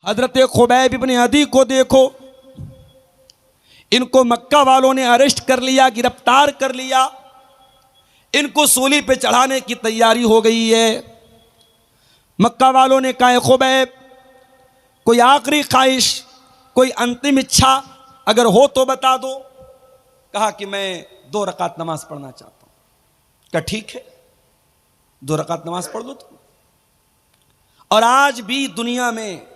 हजरत Khubaib इब्न अदी को देखो, इनको मक्का वालों ने अरेस्ट कर लिया, गिरफ्तार कर लिया, इनको सूली पे चढ़ाने की तैयारी हो गई है। मक्का वालों ने कहा, खुबैब कोई आखिरी ख्वाहिश, कोई अंतिम इच्छा अगर हो तो बता दो। कहा कि मैं 2 रकात नमाज पढ़ना चाहता हूं। कहा ठीक है, 2 रकात नमाज पढ़ लो तुम। और आज भी दुनिया में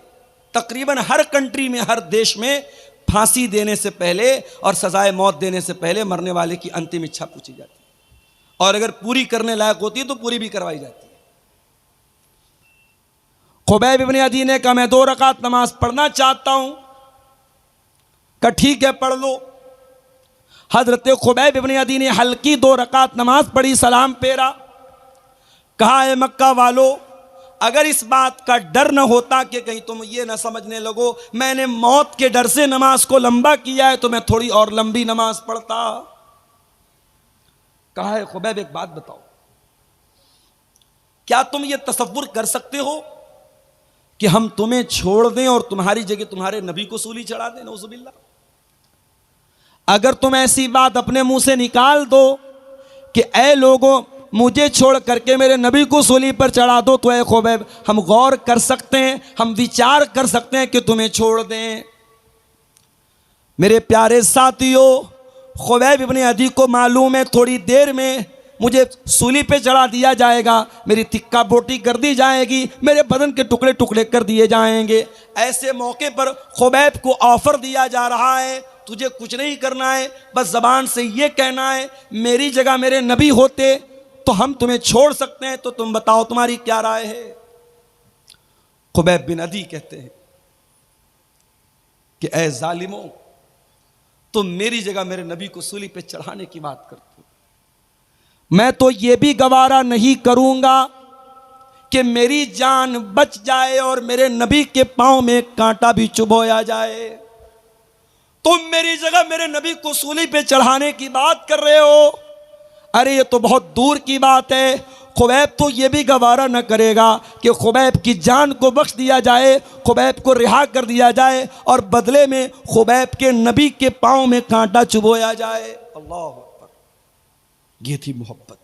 तकरीबन हर कंट्री में, हर देश में फांसी देने से पहले और सजाए मौत देने से पहले मरने वाले की अंतिम इच्छा पूछी जाती है, और अगर पूरी करने लायक होती है तो पूरी भी करवाई जाती है। खुबैब इब्न अदी ने कहा मैं 2 रकात नमाज पढ़ना चाहता हूं। कहा ठीक है, पढ़ लो। हजरत खुबैब इब्न अदी ने हल्की 2 रकात नमाज पढ़ी, सलाम फेरा। कहा है मक्का वालों, अगर इस बात का डर न होता कि कहीं तुम ये न समझने लगो मैंने मौत के डर से नमाज को लंबा किया है, तो मैं थोड़ी और लंबी नमाज पढ़ता। कहा है खुबैब एक बात बताओ, क्या तुम ये तसव्वुर कर सकते हो कि हम तुम्हें छोड़ दें और तुम्हारी जगह तुम्हारे नबी को सूली चढ़ा दें? नौजुबिल्लाह। अगर तुम ऐसी बात अपने मुंह से निकाल दो कि ऐ लोगों मुझे छोड़ करके मेरे नबी को सूली पर चढ़ा दो, तो ऐ खुबैब हम गौर कर सकते हैं, हम विचार कर सकते हैं कि तुम्हें छोड़ दें। मेरे प्यारे साथियों, खुबैब इब्न अदी को मालूम है थोड़ी देर में मुझे सूली पे चढ़ा दिया जाएगा, मेरी तिक्का बोटी कर दी जाएगी, मेरे बदन के टुकड़े टुकड़े कर दिए जाएंगे। ऐसे मौके पर खुबैब को ऑफर दिया जा रहा है, तुझे कुछ नहीं करना है, बस जबान से ये कहना है मेरी जगह मेरे नबी होते तो हम तुम्हें छोड़ सकते हैं, तो तुम बताओ तुम्हारी क्या राय है? खुबैब बिन अदी कहते हैं कि ऐ जालिमों, तुम मेरी जगह मेरे नबी को सूली पे चढ़ाने की बात करते हो, मैं तो ये भी गवारा नहीं करूंगा कि मेरी जान बच जाए और मेरे नबी के पांव में कांटा भी चुभोया जाए। तुम मेरी जगह मेरे नबी को सूली पे चढ़ाने की बात कर रहे हो? अरे ये तो बहुत दूर की बात है। खुबैब तो ये भी गवारा न करेगा कि खुबैब की जान को बख्श दिया जाए, खुबैब को रिहा कर दिया जाए और बदले में खुबैब के नबी के पांव में कांटा चुभोया जाए। अल्लाह अकबर। ये थी मोहब्बत,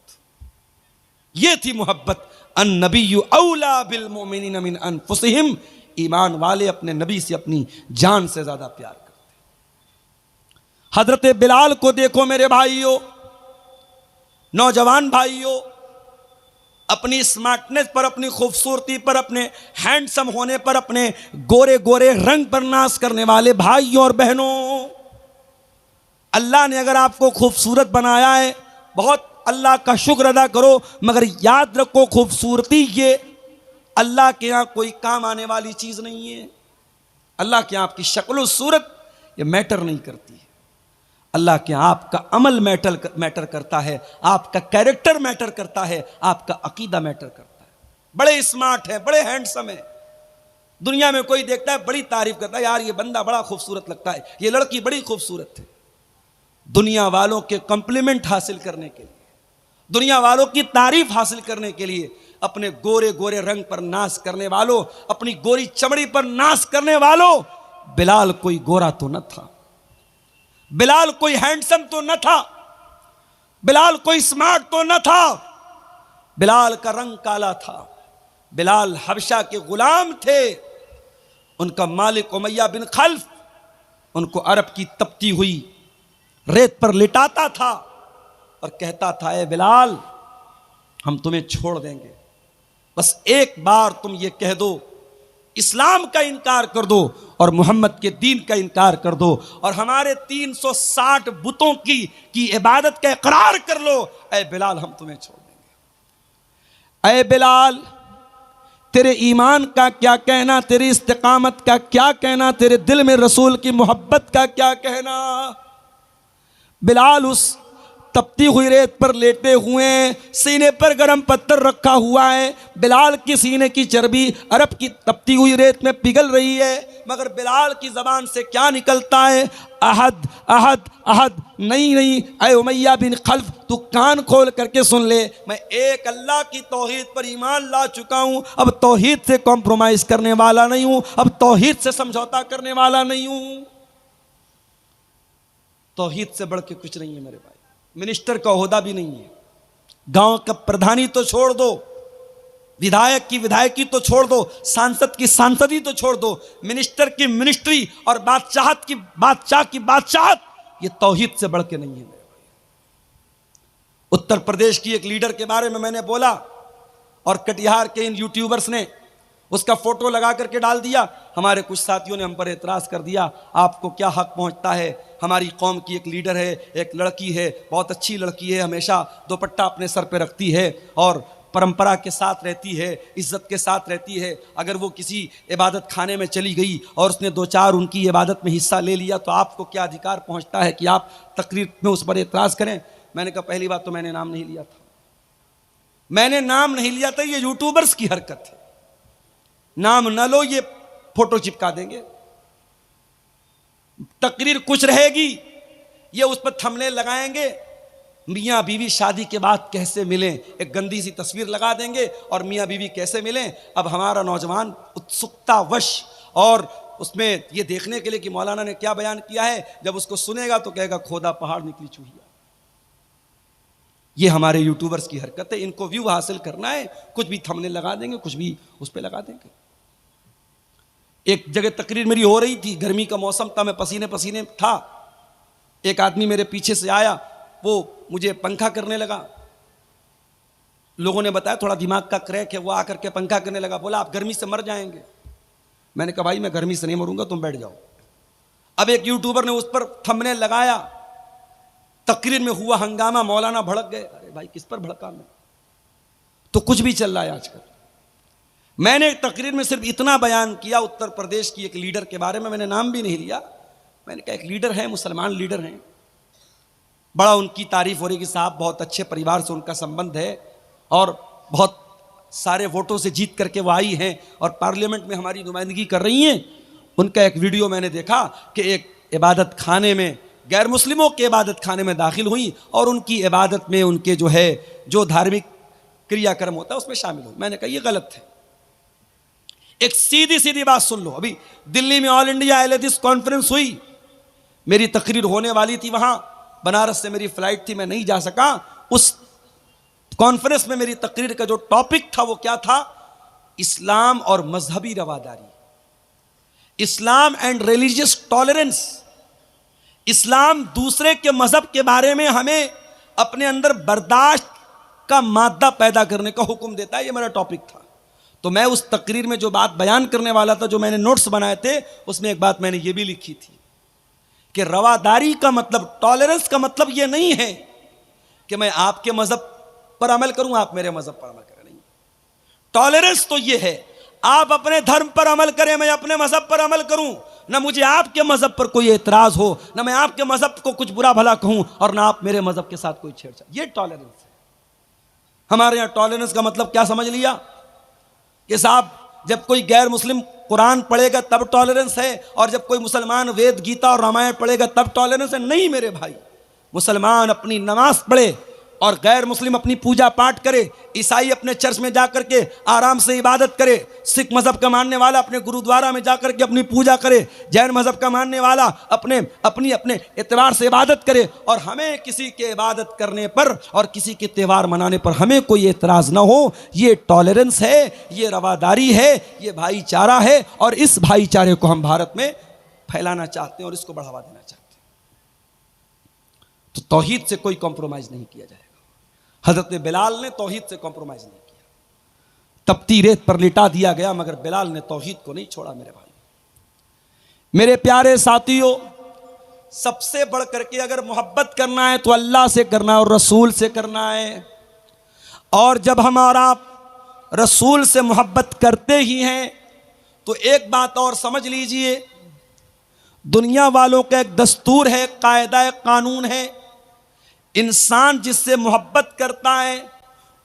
ये थी मोहब्बत। अन नबिय्यु औला बिल मोमिनीन मिन अनफुसिहिम, ईमान वाले अपने नबी से अपनी जान से ज्यादा प्यार करते। हजरत बिलाल को देखो मेरे भाइयों, नौजवान भाइयों, अपनी स्मार्टनेस पर, अपनी खूबसूरती पर, अपने हैंडसम होने पर, अपने गोरे गोरे रंग पर नाज करने वाले भाइयों और बहनों, अल्लाह ने अगर आपको खूबसूरत बनाया है, बहुत अल्लाह का शुक्र अदा करो, मगर याद रखो खूबसूरती ये अल्लाह के यहाँ कोई काम आने वाली चीज नहीं है। अल्लाह के यहाँ आपकी शक्ल सूरत ये मैटर नहीं करती है। अल्लाह के यहाँ आपका अमल मैटर करता है, आपका कैरेक्टर मैटर करता है, आपका अकीदा मैटर करता है। बड़े स्मार्ट है, बड़े हैंडसम है, दुनिया में कोई देखता है बड़ी तारीफ करता है, यार ये बंदा बड़ा खूबसूरत लगता है, ये लड़की बड़ी खूबसूरत है। दुनिया वालों के कॉम्प्लीमेंट हासिल करने के लिए, दुनिया वालों की तारीफ हासिल करने के लिए, अपने गोरे गोरे रंग पर नाश करने वालों, अपनी गोरी चमड़ी पर नाश करने वालों, बिलाल कोई गोरा तो न था, बिलाल कोई हैंडसम तो न था, बिलाल कोई स्मार्ट तो न था, बिलाल का रंग काला था। बिलाल हबशा के गुलाम थे, उनका मालिक उमैया बिन खल्फ उनको अरब की तपती हुई रेत पर लिटाता था और कहता था, ए बिलाल हम तुम्हें छोड़ देंगे, बस एक बार तुम ये कह दो, इस्लाम का इनकार कर दो और मोहम्मद के दीन का इनकार कर दो और हमारे 360 बुतों की इबादत का इकरार कर लो, ऐ बिलाल हम तुम्हें छोड़ देंगे। ऐ बिलाल तेरे ईमान का क्या कहना, तेरी इस्तिकामत का क्या कहना, तेरे दिल में रसूल की मोहब्बत का क्या कहना। बिलाल उस तपती हुई रेत पर लेटे हुए हैं, सीने पर गर्म पत्थर रखा हुआ है। बिलाल की सीने की चर्बी अरब की तपती हुई रेत में पिघल रही है, मगर बिलाल की ज़बान से क्या निकलता है? अहद अहद अहद। नहीं नहीं ऐ उमैया बिन खल्फ, तू कान खोल करके सुन ले, मैं एक अल्लाह की तौहीद पर ईमान ला चुका हूँ। अब तौहीद से कॉम्प्रोमाइज़ करने वाला नहीं हूँ, अब तौहीद से समझौता करने वाला नहीं हूँ। तौहीद से बढ़ के कुछ नहीं है मेरे भाई। मिनिस्टर का ओहदा भी नहीं है, गांव का प्रधानी तो छोड़ दो, विधायक की विधायकी तो छोड़ दो, सांसद की सांसदी तो छोड़ दो, मिनिस्टर की मिनिस्ट्री और बादशाह की बादशाहत, ये तौहीद से बढ़ के नहीं है मेरे भाई। उत्तर प्रदेश की एक लीडर के बारे में मैंने बोला और कटिहार के इन यूट्यूबर्स ने उसका फोटो लगा करके डाल दिया। हमारे कुछ साथियों ने हम पर एतराज़ कर दिया, आपको क्या हक पहुंचता है? हमारी कौम की एक लीडर है, एक लड़की है, बहुत अच्छी लड़की है, हमेशा दुपट्टा अपने सर पे रखती है और परंपरा के साथ रहती है, इज्जत के साथ रहती है। अगर वो किसी इबादत खाने में चली गई और उसने दो चार उनकी इबादत में हिस्सा ले लिया तो आपको क्या अधिकार पहुंचता है कि आप तकरीर में उस पर एतराज़ करें? मैंने कहा पहली बात तो मैंने नाम नहीं लिया था, मैंने नाम नहीं लिया था, ये यूट्यूबर्स की हरकत है। नाम न लो, ये फोटो चिपका देंगे, तकरीर कुछ रहेगी, ये उस पर थंबनेल लगाएंगे, मियाँ बीवी शादी के बाद कैसे मिलें, एक गंदी सी तस्वीर लगा देंगे और मियाँ बीवी कैसे मिलें। अब हमारा नौजवान उत्सुकतावश और उसमें ये देखने के लिए कि मौलाना ने क्या बयान किया है, जब उसको सुनेगा तो कहेगा खोदा पहाड़ निकली चूहिया। ये हमारे यूट्यूबर्स की हरकत है, इनको व्यू हासिल करना है, कुछ भी थंबनेल लगा देंगे, कुछ भी उस पर लगा देंगे। एक जगह तकरीर मेरी हो रही थी, गर्मी का मौसम था, मैं पसीने पसीने था, एक आदमी मेरे पीछे से आया, वो मुझे पंखा करने लगा। लोगों ने बताया थोड़ा दिमाग का क्रैक है, वो आकर के पंखा करने लगा, बोला आप गर्मी से मर जाएंगे। मैंने कहा भाई मैं गर्मी से नहीं मरूंगा, तुम बैठ जाओ। अब एक यूट्यूबर ने उस पर थंबनेल लगाया, तकरीर में हुआ हंगामा, मौलाना भड़क गए। अरे भाई किस पर भड़का मैं? तो कुछ भी चल रहा है आजकल। मैंने तकरीर में सिर्फ इतना बयान किया, उत्तर प्रदेश की एक लीडर के बारे में, मैंने नाम भी नहीं लिया। मैंने कहा एक लीडर है, मुसलमान लीडर हैं, बड़ा उनकी तारीफ हो रही कि साहब बहुत अच्छे परिवार से उनका संबंध है और बहुत सारे वोटों से जीत करके वो आई हैं और पार्लियामेंट में हमारी नुमाइंदगी कर रही हैं। उनका एक वीडियो मैंने देखा कि एक इबादत खाने में, गैर मुस्लिमों के इबादत खाने में दाखिल हुई और उनकी इबादत में उनके जो धार्मिक क्रियाक्रम होता है उसमें शामिल हुई। मैंने कहा ये गलत है। एक सीधी सीधी बात सुन लो, अभी दिल्ली में ऑल इंडिया अहले हदीस कॉन्फ्रेंस हुई, मेरी तकरीर होने वाली थी वहां, बनारस से मेरी फ्लाइट थी, मैं नहीं जा सका। उस कॉन्फ्रेंस में मेरी तकरीर का जो टॉपिक था वो क्या था? इस्लाम और मजहबी रवादारी, इस्लाम एंड रिलीजियस टॉलरेंस। इस्लाम दूसरे के मजहब के बारे में हमें अपने अंदर बर्दाश्त का मादा पैदा करने का हुक्म देता है, ये मेरा टॉपिक था। तो मैं उस तकरीर में जो बात बयान करने वाला था, जो मैंने नोट्स बनाए थे, उसमें एक बात मैंने ये भी लिखी थी कि रवादारी का मतलब, टॉलरेंस का मतलब ये नहीं है कि मैं आपके मजहब पर अमल करूं, आप मेरे मजहब पर अमल करें। नहीं, टॉलरेंस तो ये है आप अपने धर्म पर अमल करें, मैं अपने मजहब पर अमल करूं, ना मुझे आपके मजहब पर कोई एतराज हो, ना मैं आपके मजहब को कुछ बुरा भला कहूं और ना आप मेरे मजहब के साथ कोई छेड़छाड़। ये टॉलरेंस है। हमारे यहां टॉलरेंस का मतलब क्या समझ लिया कि साहब जब कोई गैर मुस्लिम कुरान पढ़ेगा तब टॉलरेंस है और जब कोई मुसलमान वेद गीता और रामायण पढ़ेगा तब टॉलरेंस है। नहीं मेरे भाई, मुसलमान अपनी नमाज पढ़े और गैर मुस्लिम अपनी पूजा पाठ करे, ईसाई अपने चर्च में जाकर के आराम से इबादत करे, सिख मजहब का मानने वाला अपने गुरुद्वारा में जाकर के अपनी पूजा करे, जैन मजहब का मानने वाला अपने एतबार से इबादत करे, और हमें किसी के इबादत करने पर और किसी के त्यौहार मनाने पर हमें कोई एतराज़ ना हो। ये टॉलरेंस है, ये रवादारी है, ये भाईचारा है और इस भाईचारे को हम भारत में फैलाना चाहते हैं और इसको बढ़ावा देना चाहते हैं। तो तौहीद से कोई कॉम्प्रोमाइज़ नहीं किया जाएगा। हजरत बिलाल ने तौहीद से कॉम्प्रोमाइज नहीं किया, तपती रेत पर लिटा दिया गया, मगर बिलाल ने तौहीद को नहीं छोड़ा। मेरे भाई, मेरे प्यारे साथियों, सबसे बढ़ करके अगर मोहब्बत करना है तो अल्लाह से करना है और रसूल से करना है। और जब हम और आप रसूल से मोहब्बत करते ही हैं तो एक बात और समझ लीजिए, दुनिया वालों का एक दस्तूर है, कायदा कानून है, इंसान जिससे मोहब्बत करता है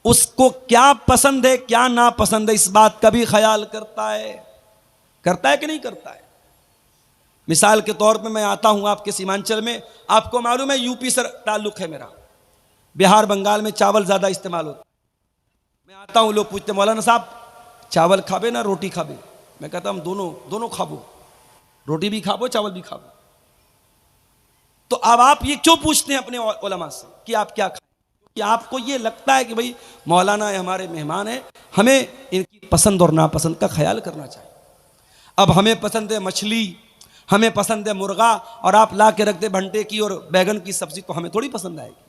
उसको क्या पसंद है क्या नापसंद है, इस बात का भी ख्याल करता है कि नहीं करता है। मिसाल के तौर पे मैं आता हूं आपके सीमांचल में, आपको मालूम है यूपी से ताल्लुक है मेरा, बिहार बंगाल में चावल ज़्यादा इस्तेमाल होता है। मैं आता हूं, लोग पूछते मौलाना साहब चावल खाबे ना रोटी खाबे, मैं कहता हूं दोनों खाबो, रोटी भी खाबो चावल भी खाबो। तो अब आप ये क्यों पूछते हैं अपने उलमा से कि आप क्या खाएं? कि आपको ये लगता है कि भाई मौलाना है, हमारे मेहमान हैं, हमें इनकी पसंद और नापसंद का ख्याल करना चाहिए। अब हमें पसंद है मछली, हमें पसंद है मुर्गा, और आप ला के रख दे भंटे की और बैगन की सब्जी, तो हमें थोड़ी पसंद आएगी।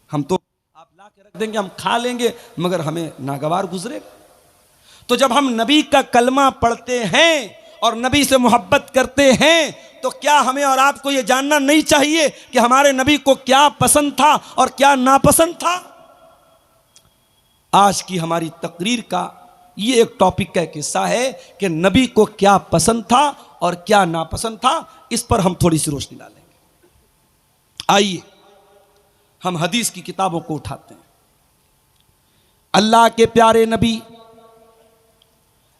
हम तो आप ला के रख देंगे, हम खा लेंगे, मगर हमें नागवार गुजरेगा। तो जब हम नबी का कलमा पढ़ते हैं और नबी से मोहब्बत करते हैं, तो क्या हमें और आपको यह जानना नहीं चाहिए कि हमारे नबी को क्या पसंद था और क्या नापसंद था? आज की हमारी तकरीर का ये एक टॉपिक का एक हिस्सा है कि नबी को क्या पसंद था और क्या नापसंद था। इस पर हम थोड़ी सी रोशनी डालेंगे। आइए हम हदीस की किताबों को उठाते हैं। अल्लाह के प्यारे नबी,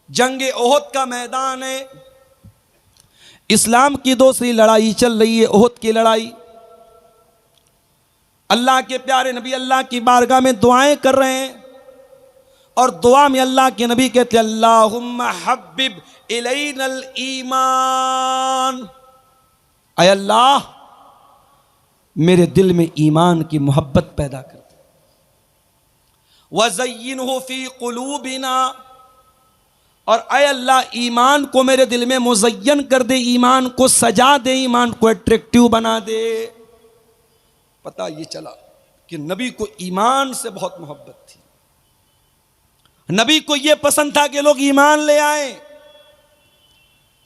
जंगे ओहद का मैदान है, इस्लाम की दूसरी लड़ाई चल रही है, ओहद की लड़ाई। अल्लाह के प्यारे नबी अल्लाह की बारगाह में दुआएं कर रहे हैं, और दुआ में अल्लाह के नबी कहते हैं अल्लाहुम्मा हब्बिब इलैनल ईमान, ऐ अल्लाह मेरे दिल में ईमान की मोहब्बत पैदा कर दे। वज़य्यिनहु फी क़ुलूबिना, और ऐ अल्लाह ईमान को मेरे दिल में मुज़य्यन कर दे, ईमान को सजा दे, ईमान को अट्रैक्टिव बना दे। पता ये चला कि नबी को ईमान से बहुत मोहब्बत थी। नबी को यह पसंद था कि लोग ईमान ले आए।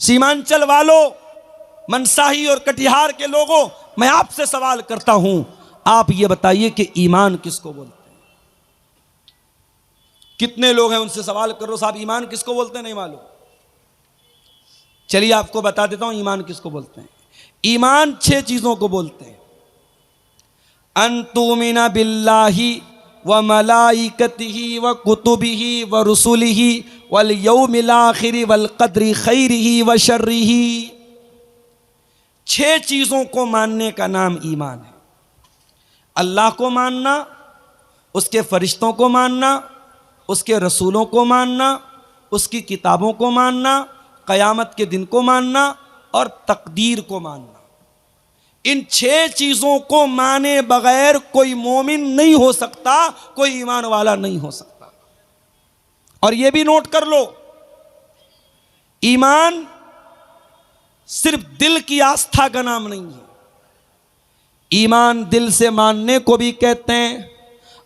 सीमांचल वालों, मनसाही और कटिहार के लोगों, मैं आपसे सवाल करता हूं, आप ये बताइए कि ईमान किसको बोलते हैं? कितने लोग हैं उनसे सवाल करो, साहब ईमान किसको बोलते हैं? नहीं मालूम। चलिए आपको बता देता हूं ईमान किसको बोलते हैं। ईमान 6 चीजों को बोलते हैं। अंतुमिना बिल्लाहि व मलाइकतिही व कुतुबिही व रुसुलिही वल यौमिल आखिरि वल क़द्रि खैरिही व शर्रिही। 6 चीजों को मानने का नाम ईमान है। अल्लाह को मानना, उसके फरिश्तों को मानना, उसके रसूलों को मानना, उसकी किताबों को मानना, क़यामत के दिन को मानना और तकदीर को मानना। इन 6 चीजों को माने बगैर कोई मोमिन नहीं हो सकता, कोई ईमान वाला नहीं हो सकता। और यह भी नोट कर लो, ईमान सिर्फ दिल की आस्था का नाम नहीं है। ईमान दिल से मानने को भी कहते हैं,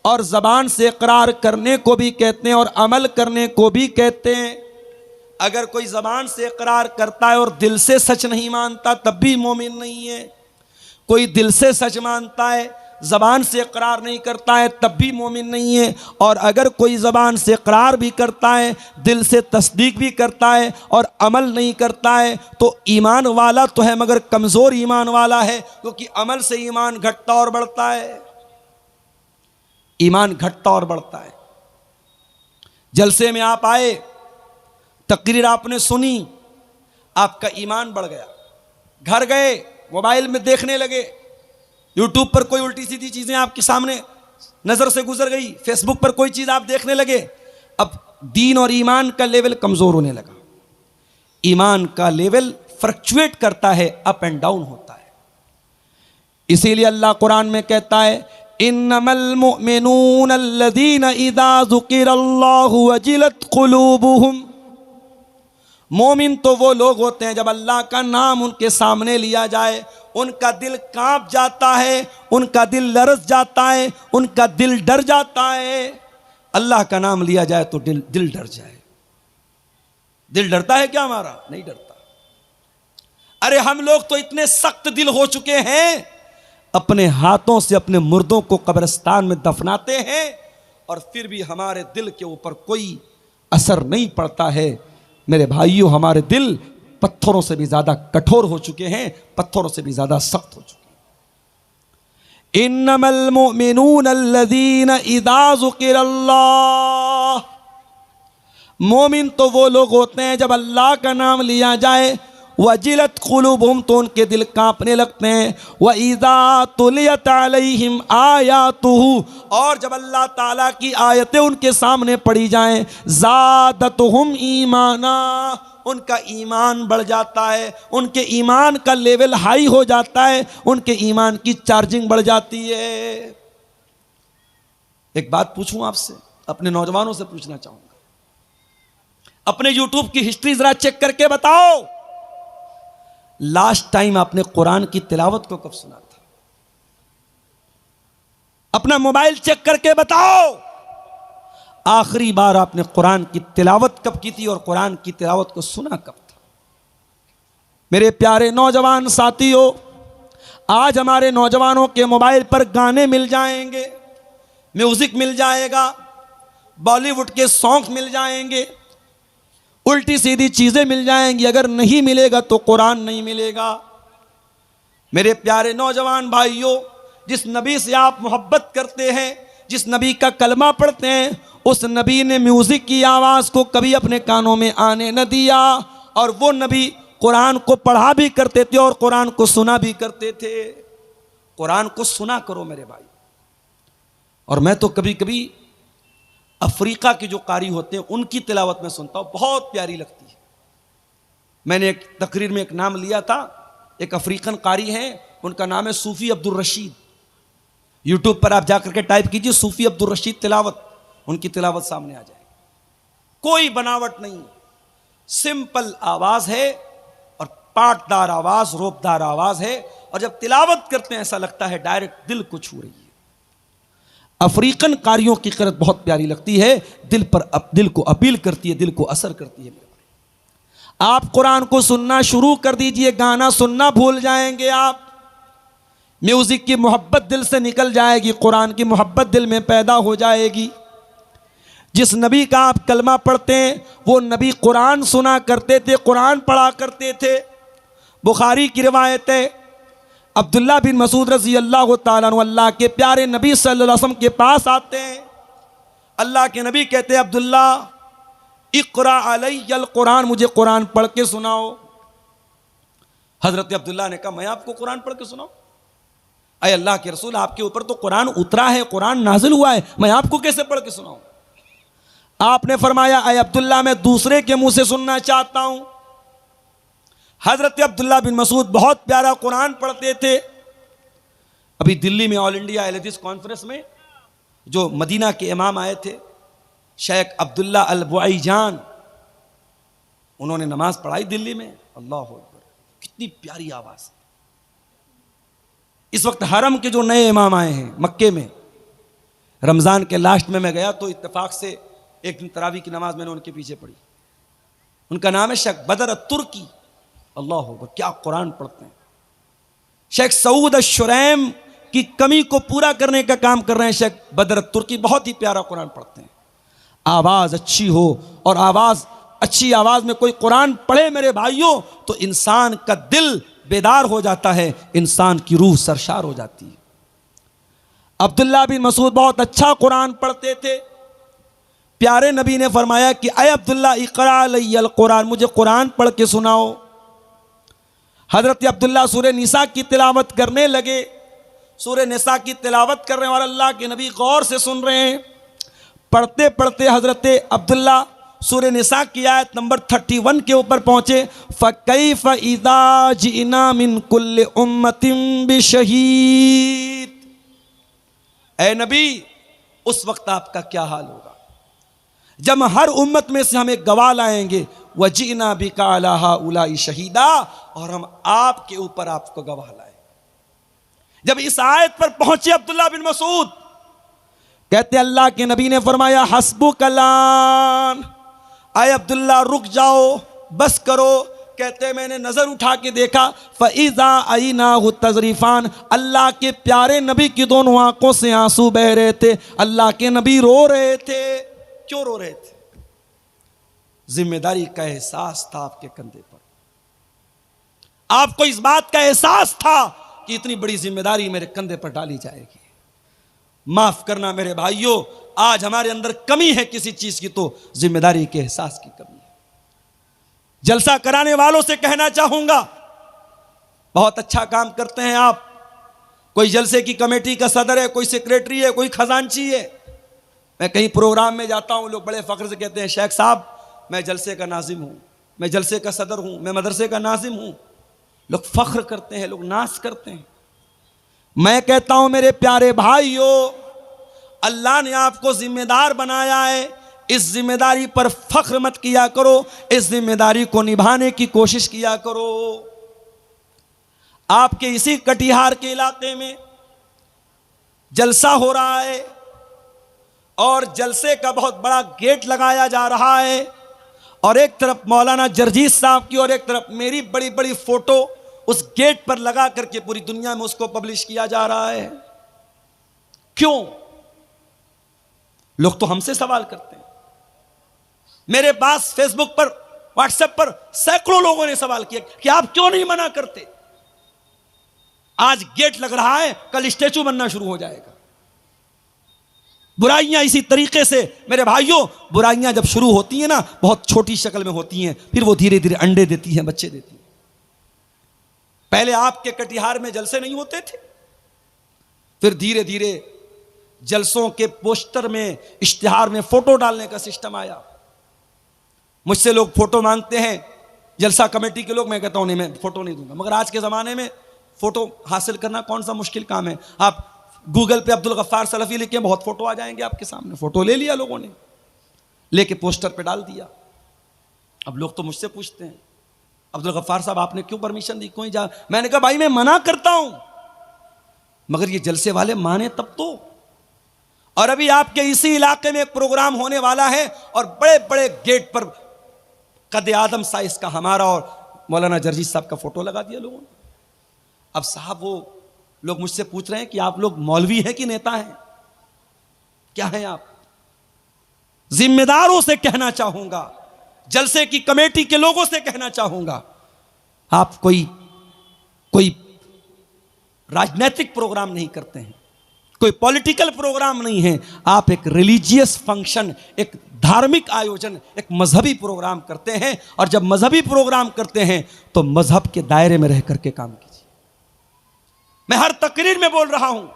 और ज़बान से इकरार करने को भी कहते हैं, और अमल करने को भी कहते हैं। अगर कोई ज़बान से इकरार करता है और दिल से सच नहीं मानता, तब भी मोमिन नहीं है। कोई दिल से सच मानता है, ज़बान से इकरार नहीं करता है, तब भी मोमिन नहीं है। और अगर कोई ज़बान से इकरार भी करता है, दिल से तस्दीक भी करता है और अमल नहीं करता है, तो ईमान वाला तो है मगर कमज़ोर ईमान वाला है, क्योंकि अमल से ईमान घटता और बढ़ता है। ईमान घटता और बढ़ता है। जलसे में आप आए, तकरीर आपने सुनी, आपका ईमान बढ़ गया। घर गए, मोबाइल में देखने लगे, यूट्यूब पर कोई उल्टी सीधी चीजें आपके सामने नजर से गुजर गई, फेसबुक पर कोई चीज आप देखने लगे, अब दीन और ईमान का लेवल कमजोर होने लगा। ईमान का लेवल फ्लक्चुएट करता है, अप एंड डाउन होता है। इसीलिए अल्लाह कुरान में कहता है इन्नमल मुमिनून अल्लज़ीना इज़ा ज़ुकिरल्लाहु वजिलत क़ुलूबुहुम। मोमिन तो वो लोग होते हैं जब अल्लाह का नाम उनके सामने लिया जाए, उनका दिल कांप जाता है, उनका दिल लरज़ जाता है, उनका दिल डर जाता है। अल्लाह का नाम लिया जाए तो दिल डर जाए। दिल डरता है क्या हमारा? नहीं डरता। अरे हम लोग तो इतने सख्त दिल हो चुके हैं, अपने हाथों से अपने मुर्दों को कब्रिस्तान में दफनाते हैं, और फिर भी हमारे दिल के ऊपर कोई असर नहीं पड़ता है। मेरे भाइयों, हमारे दिल पत्थरों से भी ज्यादा कठोर हो चुके हैं, पत्थरों से भी ज्यादा सख्त हो चुके हैं। इन्नमल मुमिनून अल्लज़ीना इज़ा ज़ुकिरल्लाह, मोमिन तो वो लोग होते हैं जब अल्लाह का नाम लिया जाए, वजिलत कुलूबुहुम, तो उनके दिल कांपने लगते हैं, व इज़ा तुलियत अलैहिम आयातुहु, और जब अल्लाह ताला की आयतें उनके सामने पढ़ी जाएं, ज़ादतहुम ईमाना, उनका ईमान बढ़ जाता है, उनके ईमान का लेवल हाई हो जाता है, उनके ईमान की चार्जिंग बढ़ जाती है। एक बात पूछूं आपसे, अपने नौजवानों से पूछना चाहूंगा, अपने यूट्यूब की हिस्ट्री जरा चेक करके बताओ, लास्ट टाइम आपने कुरान की तिलावत को कब सुना था? अपना मोबाइल चेक करके बताओ, आखिरी बार आपने कुरान की तिलावत कब की थी और कुरान की तिलावत को सुना कब था? मेरे प्यारे नौजवान साथियों, आज हमारे नौजवानों के मोबाइल पर गाने मिल जाएंगे, म्यूजिक मिल जाएगा, बॉलीवुड के सॉन्ग मिल जाएंगे, उल्टी सीधी चीजें मिल जाएंगी, अगर नहीं मिलेगा तो कुरान नहीं मिलेगा। मेरे प्यारे नौजवान भाइयों, जिस नबी से आप मोहब्बत करते हैं, जिस नबी का कलमा पढ़ते हैं, उस नबी ने म्यूजिक की आवाज को कभी अपने कानों में आने न दिया, और वो नबी कुरान को पढ़ा भी करते थे और कुरान को सुना भी करते थे। कुरान को सुना करो मेरे भाई। और मैं तो कभी कभी अफ्रीका के जो कारी होते हैं उनकी तिलावत में सुनता हूं, बहुत प्यारी लगती है। मैंने एक तकरीर में एक नाम लिया था, एक अफ्रीकन कारी हैं, उनका नाम है सूफी अब्दुल रशीद। यूट्यूब पर आप जाकर के टाइप कीजिए सूफी अब्दुल रशीद तिलावत, उनकी तिलावत सामने आ जाएगी। कोई बनावट नहीं, सिंपल आवाज है और पाटदार आवाज, रोबदार आवाज है, और जब तिलावत करते हैं ऐसा लगता है डायरेक्ट दिल को छू रही है। अफ्रीकन कारियों की क़रत बहुत प्यारी लगती है, दिल को अपील करती है, दिल को असर करती है। आप कुरान को सुनना शुरू कर दीजिए, गाना सुनना भूल जाएंगे आप, म्यूजिक की मोहब्बत दिल से निकल जाएगी, कुरान की मोहब्बत दिल में पैदा हो जाएगी। जिस नबी का आप कलमा पढ़ते हैं वो नबी कुरान सुना करते थे, कुरान पढ़ा करते थे। बुखारी की रिवायत है, अब्दुल्ला बिन मसूद रज़ी अल्लाह ताला अन्हु अल्लाह के प्यारे नबी सल्लल्लाहु अलैहि वसल्लम के पास आते हैं। अल्लाह के नबी कहते हैं, अब्दुल्ला इक़रा अलैयल कुरान, मुझे कुरान पढ़ के सुनाओ। हजरत अब्दुल्ला ने कहा, मैं आपको कुरान पढ़ के सुनाऊं? अय अल्लाह के रसूल, आपके ऊपर तो कुरान उतरा है, कुरान नाजिल हुआ है, मैं आपको कैसे पढ़ के सुनाऊं? आपने फरमाया, अय अब्दुल्ला, मैं दूसरे के मुंह से सुनना चाहता हूं। हजरत अब्दुल्ला बिन मसूद बहुत प्यारा कुरान पढ़ते थे। अभी दिल्ली में ऑल इंडिया अहले हदीस कॉन्फ्रेंस में जो मदीना के इमाम आए थे, शेख अब्दुल्ला अल बुआईजान, उन्होंने नमाज पढ़ाई दिल्ली में। अल्लाह अकबर, कितनी प्यारी आवाज। इस वक्त हरम के जो नए इमाम आए हैं मक्के में, रमजान के लास्ट में मैं गया तो इत्तेफाक से एक दिन तरावी की नमाज मैंने उनके पीछे पढ़ी। उनका नाम है शेख बदर तुर्की। अल्लाह अकबर, क्या कुरान पढ़ते हैं। शेख सऊद अश-शुरैम की कमी को पूरा करने का काम कर रहे हैं शेख बदर तुर्की, बहुत ही प्यारा कुरान पढ़ते हैं। आवाज अच्छी हो, और अच्छी आवाज में कोई कुरान पढ़े मेरे भाइयों, तो इंसान का दिल बेदार हो जाता है, इंसान की रूह सरशार हो जाती है। अब्दुल्ला बिन मसूद बहुत अच्छा कुरान पढ़ते थे। प्यारे नबी ने फरमाया कि अय अब्दुल्ला इक़रा अलैयल कुरान, मुझे कुरान पढ़ के सुनाओ। हजरत अब्दुल्ला सूरह निसा की तिलावत करने लगे। सूरह निसा की तिलावत कर रहे हैं और अल्लाह के नबी गौर से सुन रहे हैं। पढ़ते पढ़ते हजरत अब्दुल्ला सूरह निसा की आयत नंबर 31 के ऊपर पहुंचे। फ़कैफ़ इज़ा जिना मिन कुल्लि उम्मतिन बिशहीद, ऐ नबी उस वक्त आपका क्या हाल होगा जब हर उम्मत में से हम एक गवाह लाएंगे, वजीना बिका अला हाउलाई शहीदा, और हम आपके ऊपर आपको गवाह लाए। जब इस आयत पर पहुंचे अब्दुल्ला बिन मसूद, कहते अल्लाह के नबी ने फरमाया, हस्बुक अलान, आए अब्दुल्ला रुक जाओ, बस करो। कहते मैंने नजर उठा के देखा, फ़इज़ा अयनाहु तज़रीफ़ान, अल्लाह के प्यारे नबी की दोनों आंखों से आंसू बह रहे थे। अल्लाह के नबी रो रहे थे। क्यों रो रहे थे? जिम्मेदारी का एहसास था आपके कंधे पर। आपको इस बात का एहसास था कि इतनी बड़ी जिम्मेदारी मेरे कंधे पर डाली जाएगी। माफ करना मेरे भाइयों, आज हमारे अंदर कमी है किसी चीज की, तो जिम्मेदारी के एहसास की कमी है। जलसा कराने वालों से कहना चाहूंगा, बहुत अच्छा काम करते हैं आप, कोई जलसे की कमेटी का सदर है, कोई सेक्रेटरी है, कोई खजांची है। मैं कहीं प्रोग्राम में जाता हूं, लोग बड़े फख्र से कहते हैं शेख साहब मैं जलसे का नाजिम हूं, मैं जलसे का सदर हूं, मैं मदरसे का नाजिम हूं। लोग फख्र करते हैं, लोग नाज करते हैं। मैं कहता हूं मेरे प्यारे भाइयों, अल्लाह ने आपको जिम्मेदार बनाया है, इस जिम्मेदारी पर फख्र मत किया करो, इस जिम्मेदारी को निभाने की कोशिश किया करो। आपके इसी कटिहार के इलाके में जलसा हो रहा है और जलसे का बहुत बड़ा गेट लगाया जा रहा है, और एक तरफ मौलाना जर्जीस साहब की और एक तरफ मेरी बड़ी बड़ी फोटो उस गेट पर लगा करके पूरी दुनिया में उसको पब्लिश किया जा रहा है। क्यों? लोग तो हमसे सवाल करते हैं। मेरे पास फेसबुक पर, व्हाट्सएप पर सैकड़ों लोगों ने सवाल किया कि आप क्यों नहीं मना करते। आज गेट लग रहा है, कल स्टैचू बनना शुरू हो जाएगा। बुराइयां इसी तरीके से मेरे भाइयों, बुराइयां जब शुरू होती हैं ना, बहुत छोटी शक्ल में होती हैं, फिर वो धीरे धीरे अंडे देती हैं, बच्चे देती हैं। पहले आपके कटिहार में जलसे नहीं होते थे, फिर धीरे धीरे जलसों के पोस्टर में, इश्तिहार में फोटो डालने का सिस्टम आया। मुझसे लोग फोटो मांगते हैं, जलसा कमेटी के लोग, मैं कहता हूं नहीं, मैं फोटो नहीं दूंगा। मगर आज के जमाने में फोटो हासिल करना कौन सा मुश्किल काम है। आप गूगल पे अब्दुल गफ्फार सलफी लिखें, बहुत फोटो आ जाएंगे आपके सामने। फोटो ले लिया लोगों ने, लेके पोस्टर पे डाल दिया। अब लोग तो मुझसे पूछते हैं अब्दुल गफ्फार साहब आपने क्यों परमिशन दी, कोई जा। मैंने कहा भाई मैं मना करता हूं, मगर ये जलसे वाले माने तब तो। और अभी आपके इसी इलाके में एक प्रोग्राम होने वाला है और बड़े बड़े गेट पर कद आदम साइज का हमारा और मौलाना जर्जीस साहब का फोटो लगा दिया लोगों ने। अब साहब वो लोग मुझसे पूछ रहे हैं कि आप लोग मौलवी हैं कि नेता हैं, क्या हैं आप। जिम्मेदारों से कहना चाहूंगा, जलसे की कमेटी के लोगों से कहना चाहूंगा, आप कोई राजनीतिक प्रोग्राम नहीं करते हैं, कोई पॉलिटिकल प्रोग्राम नहीं है। आप एक रिलीजियस फंक्शन, एक धार्मिक आयोजन, एक मजहबी प्रोग्राम करते हैं। और जब मजहबी प्रोग्राम करते हैं तो मजहब के दायरे में रह करके काम कीजिए। मैं हर तकरीर में बोल रहा हूं,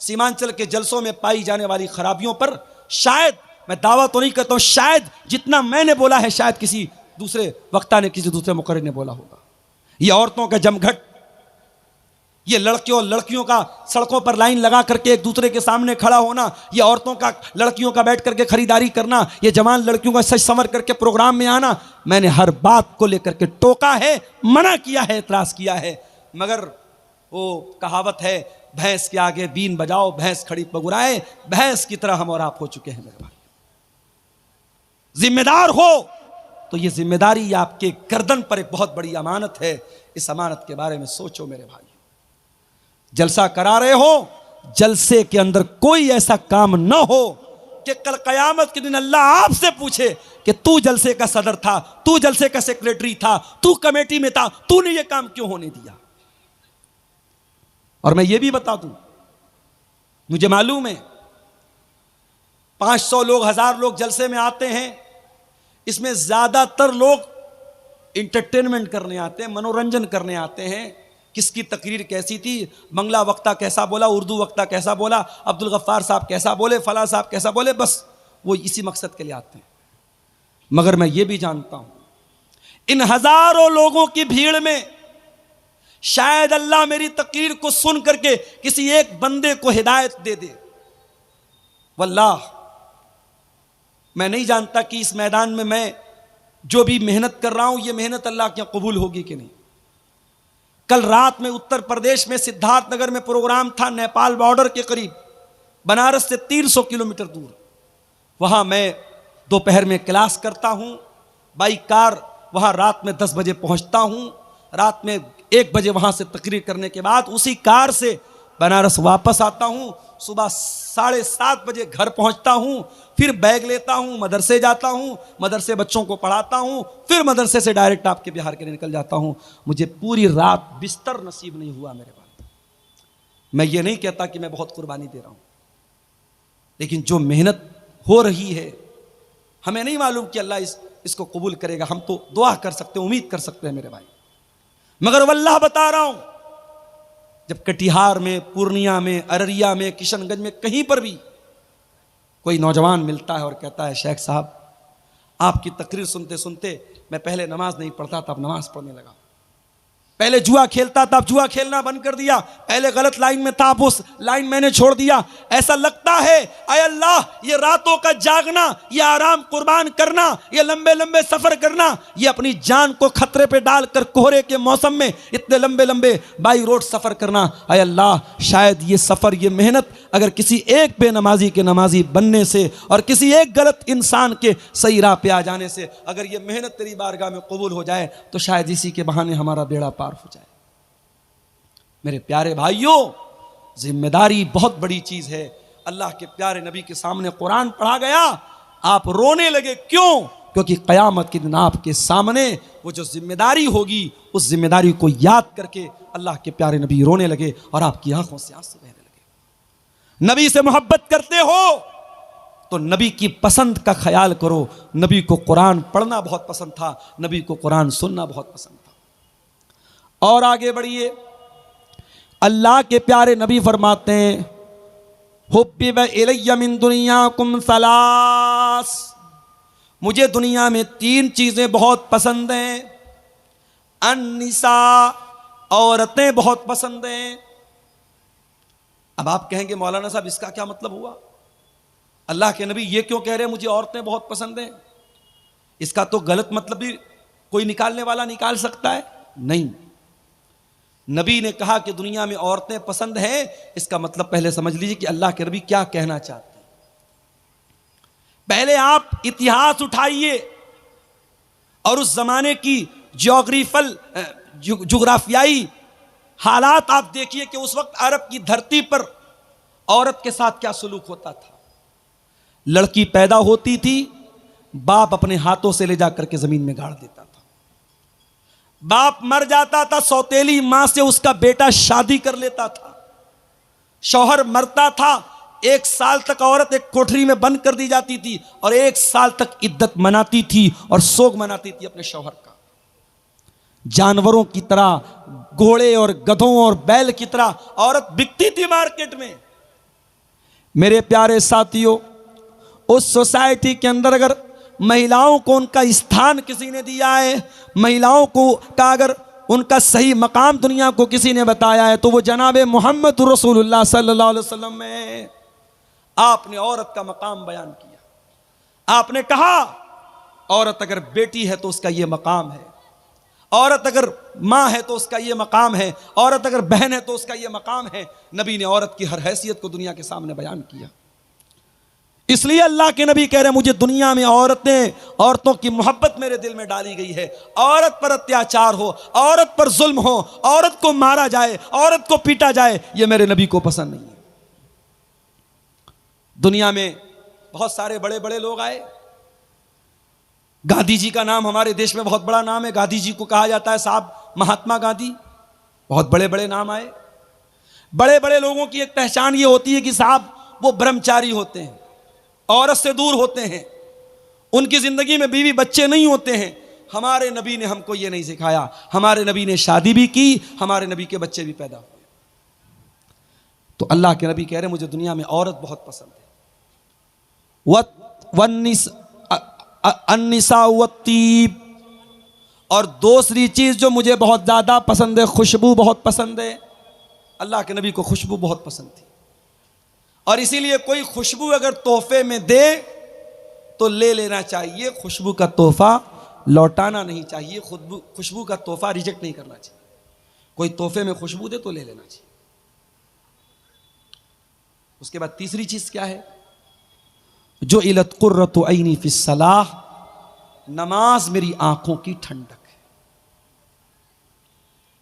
सीमांचल के जलसों में पाई जाने वाली खराबियों पर शायद, मैं दावा तो नहीं करता हूं, शायद जितना मैंने बोला है शायद किसी दूसरे वक्ता ने, किसी दूसरे मुकर्रिर ने बोला होगा। ये औरतों का जमघट, ये लड़कियों और लड़कियों का सड़कों पर लाइन लगा करके एक दूसरे के सामने खड़ा होना, ये औरतों का लड़कियों का बैठ करके खरीदारी करना, ये जवान लड़कियों का सज संवर करके प्रोग्राम में आना, मैंने हर बात को लेकर के टोका है, मना किया है, एतराज किया है। मगर वो कहावत है, भैंस के आगे बीन बजाओ भैंस खड़ी पगुराए, भैंस की तरह हम और आप हो चुके हैं मेरे भाई। जिम्मेदार हो तो ये जिम्मेदारी आपके गर्दन पर एक बहुत बड़ी अमानत है। इस अमानत के बारे में सोचो मेरे भाई। जलसा करा रहे हो, जलसे के अंदर कोई ऐसा काम न हो कि कल कयामत के दिन अल्लाह आपसे पूछे कि तू जलसे का सदर था, तू जलसे का सेक्रेटरी था, तू कमेटी में था, तूने ये काम क्यों होने दिया। और मैं ये भी बता दूं, मुझे मालूम है 500 लोग, 1000 लोग जलसे में आते हैं, इसमें ज्यादातर लोग इंटरटेनमेंट करने आते हैं, मनोरंजन करने आते हैं। किसकी तकरीर कैसी थी, बंगला वक्ता कैसा बोला, उर्दू वक्ता कैसा बोला, अब्दुल गफ्फार साहब कैसा बोले, फला साहब कैसा बोले, बस वो इसी मकसद के लिए आते हैं। मगर मैं ये भी जानता हूं, इन हजारों लोगों की भीड़ में शायद अल्लाह मेरी तकरीर को सुन करके किसी एक बंदे को हिदायत दे दे। वल्लाह मैं नहीं जानता कि इस मैदान में मैं जो भी मेहनत कर रहा हूं, ये मेहनत अल्लाह के कबूल होगी कि नहीं। कल रात में उत्तर प्रदेश में सिद्धार्थनगर में प्रोग्राम था, नेपाल बॉर्डर के करीब, बनारस से 300 किलोमीटर दूर। वहां मैं दोपहर में क्लास करता हूं, बाई कार वहां रात में 10 बजे पहुंचता हूं, रात में 1 बजे वहां से तकरीर करने के बाद उसी कार से बनारस वापस आता हूं, सुबह 7:30 बजे घर पहुंचता हूं, फिर बैग लेता हूं, मदरसे जाता हूं, मदरसे बच्चों को पढ़ाता हूं, फिर मदरसे से डायरेक्ट आपके बिहार के लिए निकल जाता हूं। मुझे पूरी रात बिस्तर नसीब नहीं हुआ मेरे पास। मैं ये नहीं कहता कि मैं बहुत कुर्बानी दे रहा हूं, लेकिन जो मेहनत हो रही है हमें नहीं मालूम कि अल्लाह इसको कबूल करेगा। हम तो दुआ कर सकते हैं, उम्मीद कर सकते हैं मेरे भाई, मगर वल्लाह बता रहा हूं, जब कटिहार में, पूर्णिया में, अररिया में, किशनगंज में कहीं पर भी कोई नौजवान मिलता है और कहता है शेख साहब आपकी तकरीर सुनते सुनते मैं पहले नमाज नहीं पढ़ता था, अब नमाज पढ़ने लगा, पहले जुआ खेलता था अब जुआ खेलना बंद कर दिया, पहले गलत लाइन में था अब उस लाइन मैंने छोड़ दिया। ऐसा लगता है अय अल्लाह ये रातों का जागना, ये आराम कुर्बान करना, ये लंबे लंबे सफर करना, ये अपनी जान को खतरे पे डालकर कोहरे के मौसम में इतने लंबे लंबे बाई रोड सफर करना, अय अल्लाह शायद ये सफर, ये मेहनत अगर किसी एक बेनमाजी के नमाजी बनने से और किसी एक गलत इंसान के सही राह पे आ जाने से अगर ये मेहनत तेरी बारगाह में कबूल हो जाए तो शायद इसी के बहाने हमारा बेड़ा पार हो जाए। मेरे प्यारे भाइयों, जिम्मेदारी बहुत बड़ी चीज है। अल्लाह के प्यारे नबी के सामने कुरान पढ़ा गया, आप रोने लगे, क्यों? क्योंकि कयामत के दिन आपके सामने वो जो जिम्मेदारी होगी उस जिम्मेदारी को याद करके अल्लाह के प्यारे नबी रोने लगे और आपकी आंखों से आंसू बहने लगे। नबी से मोहब्बत करते हो तो नबी की पसंद का ख्याल करो। नबी को कुरान पढ़ना बहुत पसंद था, नबी को कुरान सुनना बहुत पसंद था। और आगे बढ़िए, अल्लाह के प्यारे नबी फरमाते हैं हुब्बिब इलय्या मिन दुनियाकुम सलास, मुझे दुनिया में 3 चीजें बहुत पसंद हैं। अन्निसा, औरतें बहुत पसंद हैं। अब आप कहेंगे मौलाना साहब इसका क्या मतलब हुआ? अल्लाह के नबी ये क्यों कह रहे हैं मुझे औरतें बहुत पसंद हैं? इसका तो गलत मतलब भी कोई निकालने वाला निकाल सकता है। नहीं, नबी ने कहा कि दुनिया में औरतें पसंद हैं, इसका मतलब पहले समझ लीजिए कि अल्लाह के नबी क्या कहना चाहते हैं। पहले आप इतिहास उठाइए और उस जमाने की जुग्राफियाई हालात आप देखिए कि उस वक्त अरब की धरती पर औरत के साथ क्या सलूक होता था। लड़की पैदा होती थी, बाप अपने हाथों से ले जाकर के जमीन में गाड़ देता था। बाप मर जाता था, सौतेली मां से उसका बेटा शादी कर लेता था। शौहर मरता था, 1 साल तक औरत एक कोठरी में बंद कर दी जाती थी और 1 साल तक इद्दत मनाती थी और सोग मनाती थी अपने शौहर का। जानवरों की तरह, घोड़े और गधों और बैल की तरह औरत बिकती थी मार्केट में। मेरे प्यारे साथियों, उस सोसाइटी के अंदर अगर महिलाओं को उनका स्थान किसी ने दिया है, महिलाओं को का अगर उनका सही मकाम दुनिया को किसी ने बताया है तो वो जनाब मोहम्मद रसूलुल्लाह सल्लल्लाहु अलैहि वसल्लम में आपने औरत का मकाम बयान किया। आपने कहा औरत अगर बेटी है तो उसका ये मकाम है, औरत अगर माँ है तो उसका ये मकाम है, औरत अगर बहन है तो उसका ये मकाम है। नबी ने औरत की हर हैसियत को दुनिया के सामने बयान किया। इसलिए अल्लाह के नबी कह रहे हैं मुझे दुनिया में औरतों की मोहब्बत मेरे दिल में डाली गई है। औरत पर अत्याचार हो, औरत पर जुल्म हो, औरत को मारा जाए, औरत को पीटा जाए, यह मेरे नबी को पसंद नहीं है। दुनिया में बहुत सारे बड़े बड़े लोग आए। गांधी जी का नाम हमारे देश में बहुत बड़ा नाम है, गांधी जी को कहा जाता है साहब महात्मा गांधी। बहुत बड़े बड़े नाम आए। बड़े बड़े लोगों की एक पहचान ये होती है कि साहब वो ब्रह्मचारी होते हैं, औरत से दूर होते हैं, उनकी जिंदगी में बीवी बच्चे नहीं होते हैं। हमारे नबी ने हमको ये नहीं सिखाया। हमारे नबी ने शादी भी की, हमारे नबी के बच्चे भी पैदा हुए। तो अल्लाह के नबी कह रहे हैं मुझे दुनिया में औरत बहुत पसंद है। अन्निसा वत्तीब, और दूसरी चीज जो मुझे बहुत ज्यादा पसंद है, खुशबू बहुत पसंद है। अल्लाह के नबी को खुशबू बहुत पसंद थी और इसीलिए कोई खुशबू अगर तोहफे में दे तो ले लेना चाहिए, खुशबू का तोहफा लौटाना नहीं चाहिए, खुशबू का तोहफा रिजेक्ट नहीं करना चाहिए। कोई तोहफे में खुशबू दे तो ले लेना चाहिए। उसके बाद तीसरी चीज क्या है? जो इलत कुर्रतु ऐनी फिस सलाह, नमाज मेरी आंखों की ठंडक है।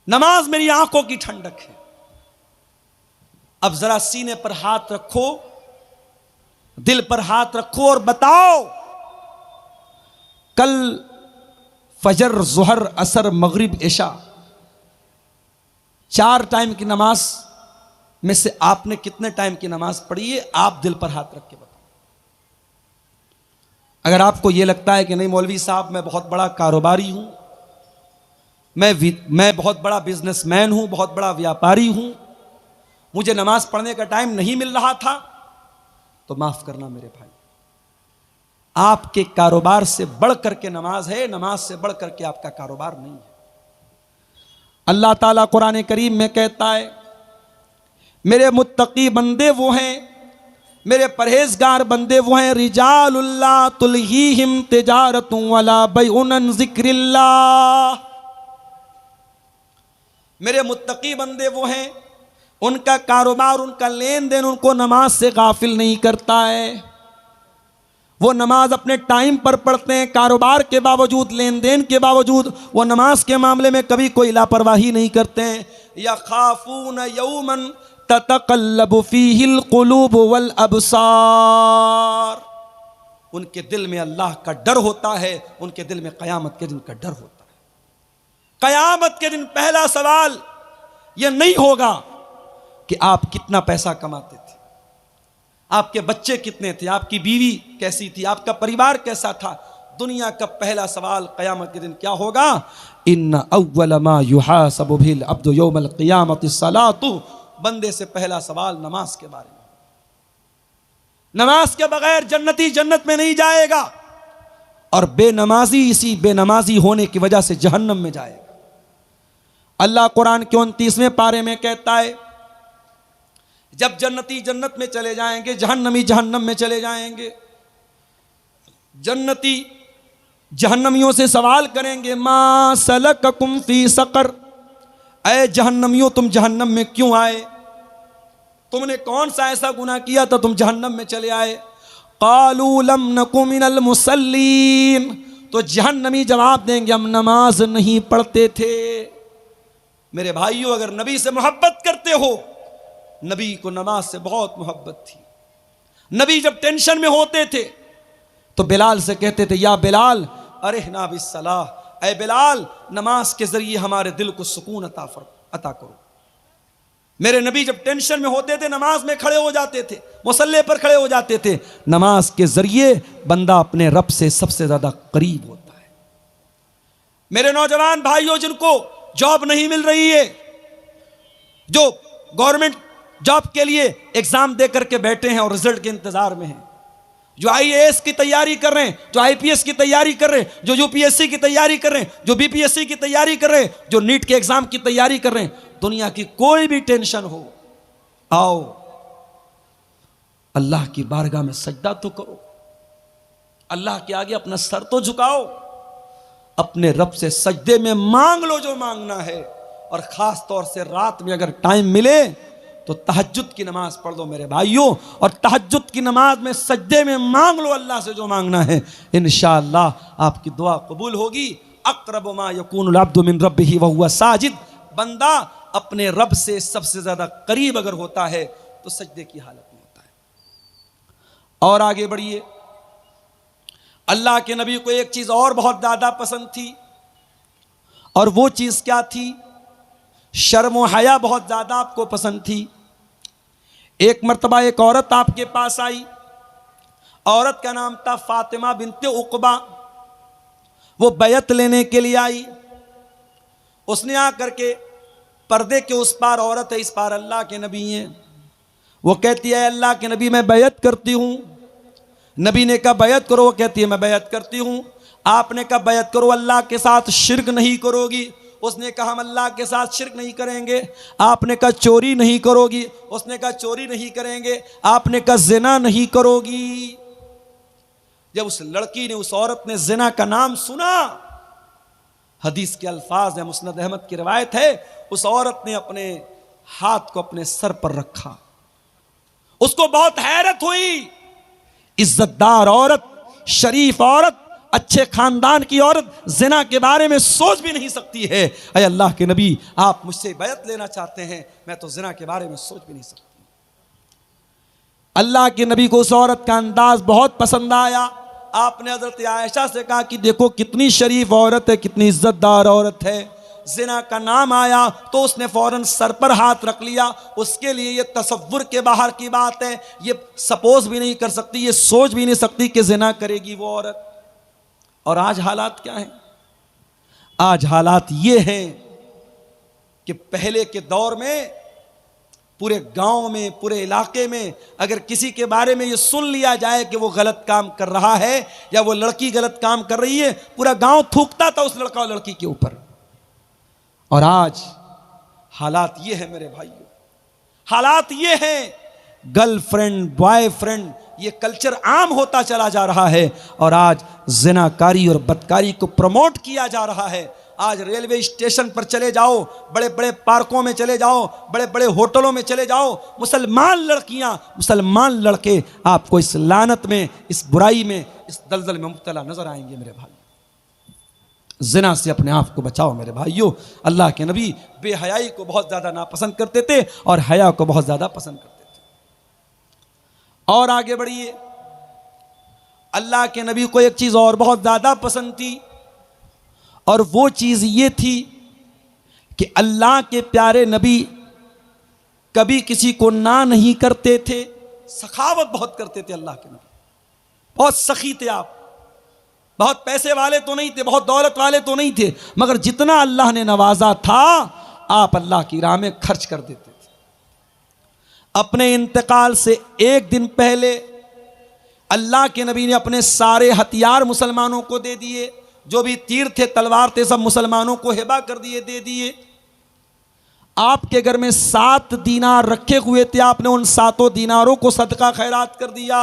नमाज मेरी आंखों की ठंडक है। अब जरा सीने पर हाथ रखो, दिल पर हाथ रखो और बताओ, कल फजर, जुहर, असर, मगरिब, इशा 4 टाइम की नमाज में से आपने कितने टाइम की नमाज पढ़ी है? आप दिल पर हाथ रख के बताओ। अगर आपको यह लगता है कि नहीं मौलवी साहब मैं बहुत बड़ा कारोबारी हूं, मैं बहुत बड़ा बिजनेसमैन हूं, बहुत बड़ा व्यापारी हूं, मुझे नमाज पढ़ने का टाइम नहीं मिल रहा था, तो माफ करना मेरे भाई, आपके कारोबार से बढ़ करके नमाज है, नमाज से बढ़ करके आपका कारोबार नहीं है। अल्लाह ताला कुरान करीम में कहता है मेरे मुत्तकी बंदे वो हैं, मेरे परहेजगार बंदे वो हैं, रिजालुल्ला तुलहीहिम तिजारतुन वला बैउन अन जिक्रिल्लाह। मेरे मुत्तकी बंदे वो हैं, उनका कारोबार, उनका लेन देन उनको नमाज से गाफिल नहीं करता है। वो नमाज अपने टाइम पर पढ़ते हैं, कारोबार के बावजूद, लेन देन के बावजूद वो नमाज के मामले में कभी कोई लापरवाही नहीं करते हैं। यखाफून यौमन ततक़ल्लबु फीहिल क़ुलूब वल अबसार। उनके दिल में अल्लाह का डर होता है, उनके दिल में क़यामत के दिन का डर होता है। क़यामत के दिन पहला सवाल यह नहीं होगा कि आप कितना पैसा कमाते थे, आपके बच्चे कितने थे, आपकी बीवी कैसी थी, आपका परिवार कैसा था। दुनिया का पहला सवाल क़यामत के दिन क्या होगा? इन्ना अव्वल मा युहासबु बिल अब्दु यौमल क़ियामति सलातु। बंदे से पहला सवाल नमाज के बारे में। नमाज के बगैर जन्नती जन्नत में नहीं जाएगा, और बेनमाजी इसी बेनमाजी होने की वजह से जहन्नम में जाएगा। अल्लाह कुरान के 29वें पारे में कहता है जब जन्नती जन्नत में चले जाएंगे, जहन्नमी जहन्नम में चले जाएंगे, जन्नती जहन्नमियों से सवाल करेंगे मा सलककुम फी सकर। ऐ जहन्नमियों तुम जहन्नम में क्यों आए? तुमने कौन सा ऐसा गुनाह किया था तुम जहन्नम में चले आए? क़ालू लम नकु मिनल मुसल्लीन। तो जहन्नमी जवाब देंगे हम नमाज नहीं पढ़ते थे। मेरे भाइयों, अगर नबी से मोहब्बत करते हो, नबी को नमाज से बहुत मोहब्बत थी। नबी जब टेंशन में होते थे तो बिलाल से कहते थे या बिलाल अरिहना बिस्सलाह, ऐ बिलाल नमाज के जरिए हमारे दिल को सुकून अता करो। मेरे नबी जब टेंशन में होते थे नमाज में खड़े हो जाते थे, मुसल्ले पर खड़े हो जाते थे। नमाज के जरिए बंदा अपने रब से सबसे ज्यादा करीब होता है। मेरे नौजवान भाइयों, जिनको जॉब नहीं मिल रही है, जो गवर्नमेंट जॉब के लिए एग्जाम दे करके बैठे हैं और रिजल्ट के इंतजार में हैं, जो आईएएस की तैयारी कर रहे हैं, जो आईपीएस की तैयारी कर रहे हैं, जो यूपीएससी की तैयारी कर रहे हैं, जो बीपीएससी की तैयारी कर रहे हैं, जो नीट के एग्जाम की तैयारी कर रहे हैं, दुनिया की कोई भी टेंशन हो, आओ अल्लाह की बारगाह में सजदा तो करो, अल्लाह के आगे अपना सर तो झुकाओ, अपने रब से सजदे में मांग लो जो मांगना है। और खास तौर से रात में अगर टाइम मिले तो तहज्जुद की नमाज पढ़ लो मेरे भाइयों, और तहज्जुद की नमाज में सजदे में मांग लो अल्लाह से जो मांगना है। इंशाअल्लाह आपकी दुआ कबूल होगी। अक़रबु मा यकूनुल अब्दु मिन रब्बिही व हुवा साजिद। बंदा अपने रब से सबसे ज्यादा करीब अगर होता है तो सजदे की हालत में होता है। और आगे बढ़िए, अल्लाह के नबी को एक चीज और बहुत ज्यादा पसंद थी, और वो चीज क्या थी? शर्म व हया बहुत ज्यादा आपको पसंद थी। एक मर्तबा एक औरत आपके पास आई, औरत का नाम था फातिमा बिनते उक़बा। वो बैयत लेने के लिए आई। उसने आकर के, पर्दे के उस पार औरत है, इस पार अल्लाह के नबी हैं। वो कहती है अल्लाह के नबी मैं बैयत करती हूँ। नबी ने कहा बैयत करो, वो कहती है मैं बैयत करती हूँ। आपने कहा बैयत करो, अल्लाह के साथ शिर्क नहीं करोगी। उसने कहा हम अल्लाह के साथ शिर्क नहीं करेंगे। आपने कहा चोरी नहीं करोगी। उसने कहा चोरी नहीं करेंगे। आपने कहा ज़िना नहीं करोगी। जब उस लड़की ने, उस औरत ने ज़िना का नाम सुना, हदीस के अल्फाज है, मुस्नद अहमद की रिवायत है, उस औरत ने अपने हाथ को अपने सर पर रखा। उसको बहुत हैरत हुई। इज्जतदार औरत, शरीफ औरत, अच्छे खानदान की औरत ज़िना के बारे में सोच भी नहीं सकती है। अय अल्लाह के नबी, आप मुझसे बैत लेना चाहते हैं, मैं तो ज़िना के बारे में सोच भी नहीं सकती। अल्लाह के नबी को उस औरत का अंदाज बहुत पसंद आया। आपने हज़रत आयशा से कहा कि देखो कितनी शरीफ औरत है, कितनी इज्जतदार औरत है। जिना का नाम आया तो उसने फौरन सर पर हाथ रख लिया। उसके लिए ये तसव्वुर के बाहर की बात है, ये सपोज भी नहीं कर सकती, ये सोच भी नहीं सकती कि जिना करेगी वो औरत। और आज हालात क्या हैं? आज हालात ये हैं कि पहले के दौर में पूरे गांव में, पूरे इलाके में अगर किसी के बारे में ये सुन लिया जाए कि वो गलत काम कर रहा है या वो लड़की गलत काम कर रही है, पूरा गांव थूकता था उस लड़का और लड़की के ऊपर। और आज हालात ये है मेरे भाइयों, हालात ये हैं, गर्लफ्रेंड बॉयफ्रेंड ये कल्चर आम होता चला जा रहा है। और आज जिनाकारी और बदकारी को प्रमोट किया जा रहा है। आज रेलवे स्टेशन पर चले जाओ, बड़े बड़े पार्कों में चले जाओ, बड़े बड़े होटलों में चले जाओ, मुसलमान लड़कियां, मुसलमान लड़के आपको इस लानत में, इस बुराई में, इस दलदल में मुब्तला नजर आएंगे मेरे भाई। जिना से अपने आप को बचाओ मेरे भाइयों। अल्लाह के नबी बेहयाई को बहुत ज्यादा नापसंद करते थे और हया को बहुत ज्यादा पसंद करते थे। और आगे बढ़िए, अल्लाह के नबी को एक चीज और बहुत ज्यादा पसंद थी और वो चीज ये थी कि अल्लाह के प्यारे नबी कभी किसी को ना नहीं करते थे, सखावत बहुत करते थे। अल्लाह के नबी बहुत सखी थे। आप बहुत पैसे वाले तो नहीं थे, बहुत दौलत वाले तो नहीं थे, मगर जितना अल्लाह ने नवाजा था आप अल्लाह की राह में खर्च कर देते थे। अपने इंतकाल से एक दिन पहले अल्लाह के नबी ने अपने सारे हथियार मुसलमानों को दे दिए, जो भी तीर थे, तलवार थे, सब मुसलमानों को हिबा कर दिए, दे दिए। आपके घर में 7 दीनार रखे हुए थे, आपने उन 7 दीनारों को सदका खैरात कर दिया।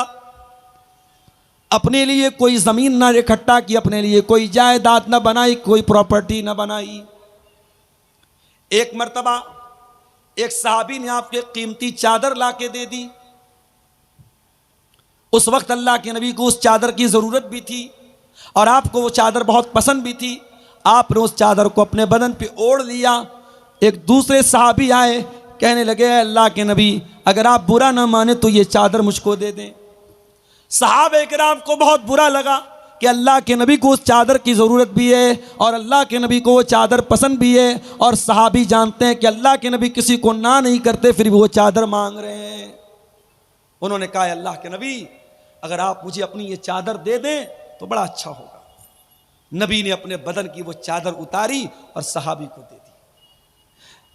अपने लिए कोई जमीन ना इकट्ठा की, अपने लिए कोई जायदाद ना बनाई, कोई प्रॉपर्टी ना बनाई। एक मर्तबा एक सहाबी ने आपके कीमती चादर लाके दे दी। उस वक्त अल्लाह के नबी को उस चादर की जरूरत भी थी और आपको वो चादर बहुत पसंद भी थी। आपने उस चादर को अपने बदन पे ओढ़ लिया। एक दूसरे सहाबी आए, कहने लगे अल्लाह के नबी अगर आप बुरा ना माने तो ये चादर मुझको दे दें। सहाबे किराम को बहुत बुरा लगा कि अल्लाह के नबी को उस चादर की ज़रूरत भी है और अल्लाह के नबी को वो चादर पसंद भी है, और सहाबी जानते हैं कि अल्लाह के नबी किसी को ना नहीं करते, फिर भी वो चादर मांग रहे हैं। उन्होंने कहा अल्लाह के नबी अगर आप मुझे अपनी ये चादर दे दें तो बड़ा अच्छा होगा। नबी ने अपने बदन की वो चादर उतारी और सहाबी को दे दी।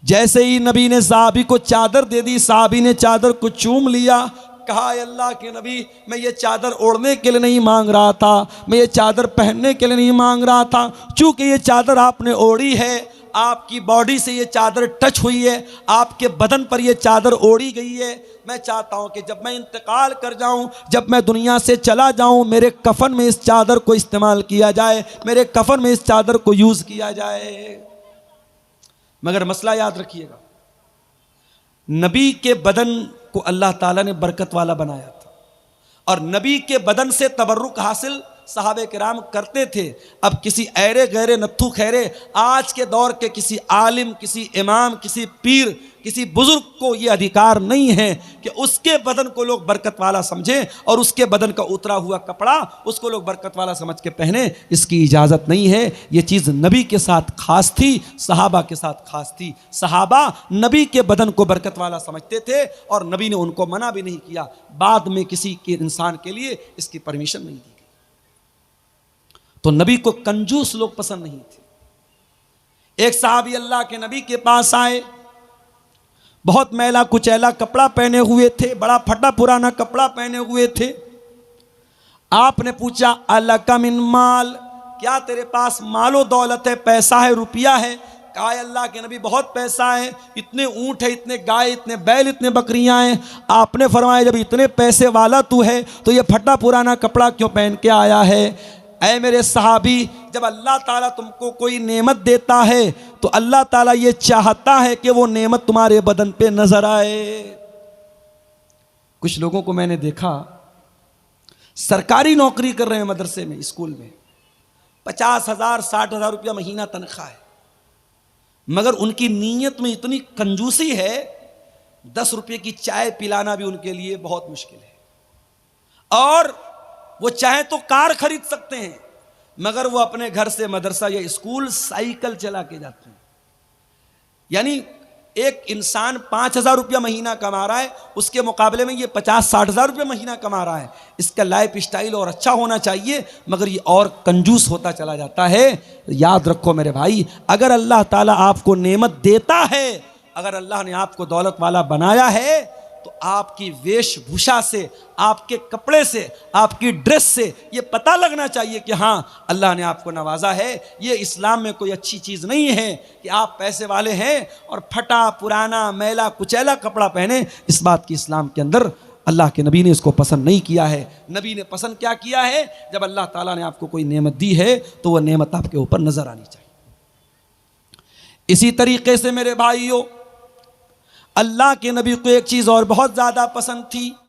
जैसे ही नबी ने सहाबी को चादर दे दी, सहाबी ने चादर को चूम लिया। कहा अल्लाह के नबी मैं ये चादर ओढ़ने के लिए नहीं मांग रहा था, मैं ये चादर पहनने के लिए नहीं मांग रहा था, चूंकि ये चादर आपने ओढ़ी है, आपकी बॉडी से ये चादर टच हुई है, आपके बदन पर ये चादर ओढ़ी गई है। मैं चाहता हूं कि जब मैं इंतकाल कर जाऊं, जब मैं दुनिया से चला जाऊं, मेरे कफन में इस चादर को इस्तेमाल किया जाए, मेरे कफन में इस चादर को यूज किया जाए। मगर मसला याद रखिएगा, नबी के बदन को अल्लाह ताला ने बरकत वाला बनाया था और नबी के बदन से तबर्रुक हासिल सहाबे किराम करते थे। अब किसी ऐरे गैरे नत्थु खैरे आज के दौर के किसी आलिम, किसी इमाम, किसी पीर, किसी बुजुर्ग को यह अधिकार नहीं है कि उसके बदन को लोग बरकत वाला समझें और उसके बदन का उतरा हुआ कपड़ा उसको लोग बरकत वाला समझ के पहने। इसकी इजाज़त नहीं है। यह चीज़ नबी के साथ खास थी, सहाबा के साथ खास थी। सहाबा नबी के बदन को बरकत वाला समझते थे और नबी ने उनको मना भी नहीं किया। बाद में किसी के इंसान के लिए इसकी परमिशन नहीं दी गई। तो नबी को कंजूस लोग पसंद नहीं थे। एक साहबी अल्लाह के नबी के पास आए, बहुत मैला कुचैला कपड़ा पहने हुए थे, बड़ा फटा पुराना कपड़ा पहने हुए थे। आपने पूछा अलका मिन माल, क्या तेरे पास मालो दौलत है, पैसा है, रुपया है? कहा अल्लाह के नबी बहुत पैसा है, इतने ऊंट है, इतने गाय, इतने बैल, इतने बकरियां हैं। आपने फरमाया जब इतने पैसे वाला तू है तो ये फटा पुराना कपड़ा क्यों पहन के आया है? ऐ मेरे सहाबी, जब अल्लाह ताला तुमको कोई नेमत देता है तो अल्लाह ताला ये चाहता है कि वो नेमत तुम्हारे बदन पे नजर आए। कुछ लोगों को मैंने देखा सरकारी नौकरी कर रहे हैं, मदरसे में, स्कूल में, 50,000 60,000 रुपया महीना तनख्वाह है, मगर उनकी नीयत में इतनी कंजूसी है 10 रुपये की चाय पिलाना भी उनके लिए बहुत मुश्किल है। और वो चाहे तो कार खरीद सकते हैं, मगर वो अपने घर से मदरसा या स्कूल साइकिल चला के जाते हैं। यानी एक इंसान 5,000 रुपया महीना कमा रहा है, उसके मुकाबले में ये 50-60 हज़ार रुपया महीना कमा रहा है। इसका लाइफ स्टाइल और अच्छा होना चाहिए, मगर ये और कंजूस होता चला जाता है। याद रखो मेरे भाई, अगर अल्लाह ताला आपको नेमत देता है, अगर अल्लाह ने आपको दौलत वाला बनाया है, तो आपकी वेशभूषा से, आपके कपड़े से, आपकी ड्रेस से ये पता लगना चाहिए कि हाँ अल्लाह ने आपको नवाजा है। ये इस्लाम में कोई अच्छी चीज़ नहीं है कि आप पैसे वाले हैं और फटा पुराना मैला कुचैला कपड़ा पहने। इस बात की इस्लाम के अंदर अल्लाह के नबी ने इसको पसंद नहीं किया है। नबी ने पसंद क्या किया है, जब अल्लाह ताला ने आपको कोई नेमत दी है तो वह नेमत आपके ऊपर नजर आनी चाहिए। इसी तरीके से मेरे भाइयों, अल्लाह के नबी को एक चीज़ और बहुत ज़्यादा पसंद थी।